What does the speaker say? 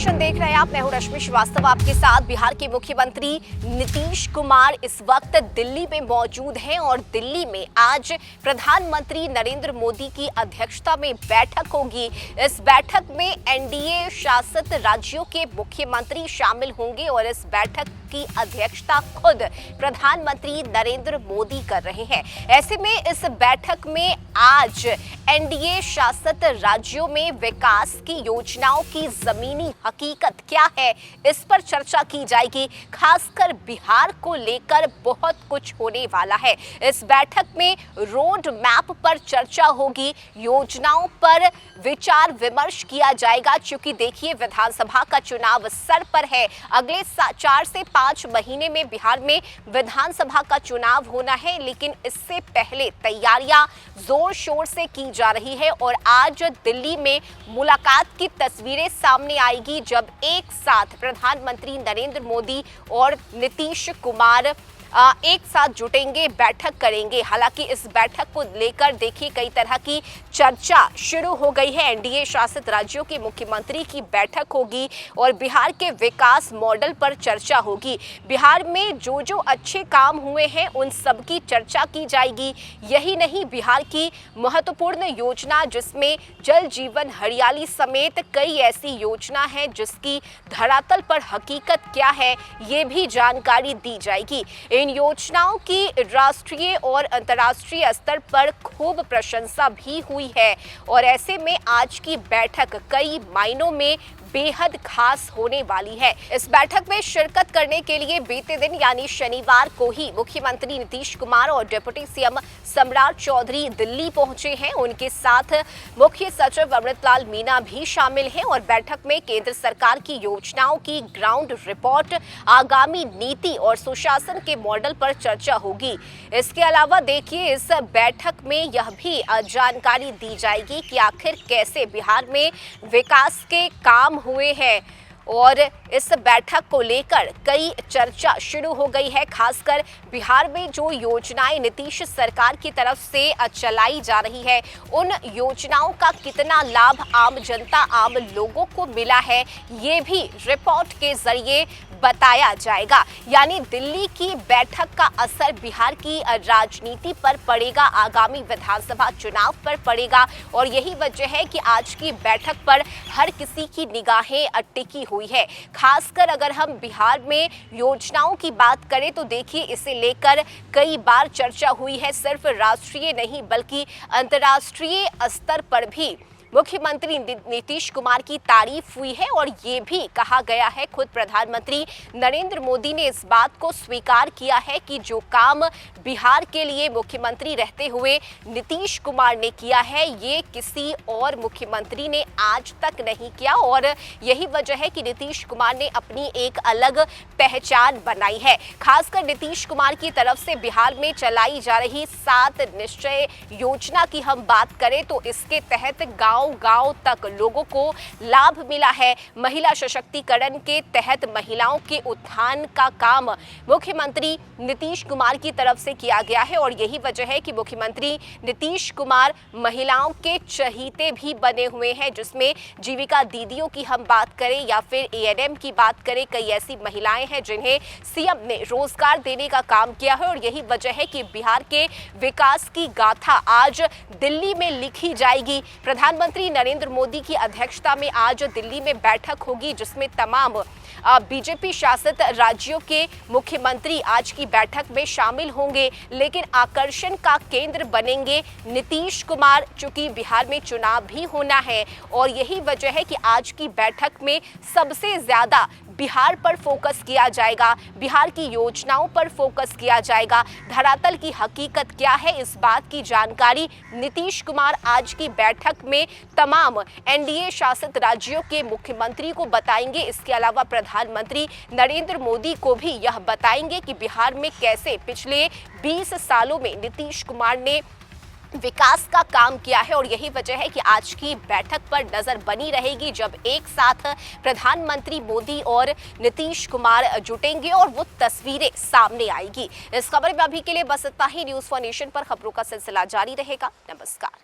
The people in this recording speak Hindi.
नेशन देख रहे हैं आप। मैं हूं रश्मि श्रीवास्तव आपके साथ। बिहार के मुख्यमंत्री नीतीश कुमार इस वक्त दिल्ली में मौजूद हैं और दिल्ली में आज प्रधानमंत्री नरेंद्र मोदी की अध्यक्षता में बैठक होगी। इस बैठक में एनडीए शासित राज्यों के मुख्यमंत्री शामिल होंगे और इस बैठक की अध्यक्षता खुद प्रधानमंत्री नरेंद्र मोदी कर रहे हैं। ऐसे में इस बैठक में आज एनडीए शासित राज्यों में विकास की योजनाओं की जमीनी हकीकत क्या है, इस पर चर्चा की जाएगी। खासकर बिहार को लेकर बहुत कुछ होने वाला है। इस बैठक में रोड मैप पर चर्चा होगी, योजनाओं पर विचार विमर्श किया जाएगा। क्योंकि देखिए, विधानसभा का चुनाव सर पर है। अगले 4 से 5 महीने में बिहार में विधानसभा का चुनाव होना है, लेकिन इससे पहले तैयारियां जोर शोर से की जा रही है। और आज दिल्ली में मुलाकात की तस्वीरें सामने आएगी जब एक साथ प्रधानमंत्री नरेंद्र मोदी और नीतीश कुमार एक साथ जुटेंगे, बैठक करेंगे। हालांकि इस बैठक को लेकर देखिए कई तरह की चर्चा शुरू हो गई है। एनडीए शासित राज्यों के मुख्यमंत्री की बैठक होगी और बिहार के विकास मॉडल पर चर्चा होगी। बिहार में जो जो अच्छे काम हुए हैं उन सब की चर्चा की जाएगी। यही नहीं, बिहार की महत्वपूर्ण योजना जिसमें जल जीवन हरियाली समेत कई ऐसी योजना है जिसकी धरातल पर हकीकत क्या है, ये भी जानकारी दी जाएगी। इन योजनाओं की राष्ट्रीय और अंतर्राष्ट्रीय स्तर पर खूब प्रशंसा भी हुई है और ऐसे में आज की बैठक कई मायनों में बेहद खास होने वाली है। इस बैठक में शिरकत करने के लिए बीते दिन यानी शनिवार को ही मुख्यमंत्री नीतीश कुमार और डिप्टी सीएम सम्राट चौधरी दिल्ली पहुंचे हैं। उनके साथ मुख्य सचिव अमृतलाल मीना भी शामिल हैं और बैठक में केंद्र सरकार की योजनाओं की ग्राउंड रिपोर्ट, आगामी नीति और सुशासन के मॉडल पर चर्चा होगी। इसके अलावा देखिए, इस बैठक में यह भी जानकारी दी जाएगी कि आखिर कैसे बिहार में विकास के काम हुए हैं और इस बैठक को लेकर कई चर्चा शुरू हो गई है। खासकर बिहार में जो योजनाएं नीतीश सरकार की तरफ से चलाई जा रही है, उन योजनाओं का कितना लाभ आम जनता, आम लोगों को मिला है, ये भी रिपोर्ट के जरिए बताया जाएगा। यानी दिल्ली की बैठक का असर बिहार की राजनीति पर पड़ेगा, आगामी विधानसभा चुनाव पर पड़ेगा और यही वजह है कि आज की बैठक पर हर किसी की निगाहें टिकी हुई है। खासकर अगर हम बिहार में योजनाओं की बात करें तो देखिए, इसे लेकर कई बार चर्चा हुई है। सिर्फ राष्ट्रीय नहीं बल्कि अंतर्राष्ट्रीय स्तर पर भी मुख्यमंत्री नीतीश कुमार की तारीफ हुई है और ये भी कहा गया है, खुद प्रधानमंत्री नरेंद्र मोदी ने इस बात को स्वीकार किया है कि जो काम बिहार के लिए मुख्यमंत्री रहते हुए नीतीश कुमार ने किया है, ये किसी और मुख्यमंत्री ने आज तक नहीं किया और यही वजह है कि नीतीश कुमार ने अपनी एक अलग पहचान बनाई है। खासकर नीतीश कुमार की तरफ से बिहार में चलाई जा रही 7 निश्चय योजना की हम बात करें तो इसके तहत गांव तक लोगों को लाभ मिला है। महिला सशक्तिकरण के तहत महिलाओं के उत्थान का काम मुख्यमंत्री नीतीश कुमार की तरफ से किया गया है और यही वजह है कि मुख्यमंत्री नीतीश कुमार महिलाओं के चहीते भी बने हुए हैं, जिसमें जीविका दीदियों की हम बात करें या फिर एएनएम की बात करें, कई ऐसी महिलाएं हैं जिन्हें सीएम ने रोजगार देने का काम किया है और यही वजह है कि बिहार के विकास की गाथा आज दिल्ली में लिखी जाएगी। प्रधानमंत्री नरेंद्र मोदी की अध्यक्षता में आज दिल्ली में बैठक होगी जिसमें तमाम बीजेपी शासित राज्यों के मुख्यमंत्री आज की बैठक में शामिल होंगे, लेकिन आकर्षण का केंद्र बनेंगे नीतीश कुमार, चूंकि बिहार में चुनाव भी होना है और यही वजह है कि आज की बैठक में सबसे ज्यादा बिहार पर फोकस किया जाएगा, बिहार की योजनाओं पर फोकस किया जाएगा। धरातल की हकीकत क्या है, इस बात की जानकारी नीतीश कुमार आज की बैठक में तमाम एनडीए शासित राज्यों के मुख्यमंत्री को बताएंगे। इसके अलावा प्रधानमंत्री नरेंद्र मोदी को भी यह बताएंगे कि बिहार में कैसे पिछले 20 सालों में नीतीश कुमार ने विकास का काम किया है और यही वजह है कि आज की बैठक पर नजर बनी रहेगी जब एक साथ प्रधानमंत्री मोदी और नीतीश कुमार जुटेंगे और वो तस्वीरें सामने आएगी। इस खबर में अभी के लिए बस इतना ही। न्यूज़ फॉर नेशन पर खबरों का सिलसिला जारी रहेगा। नमस्कार।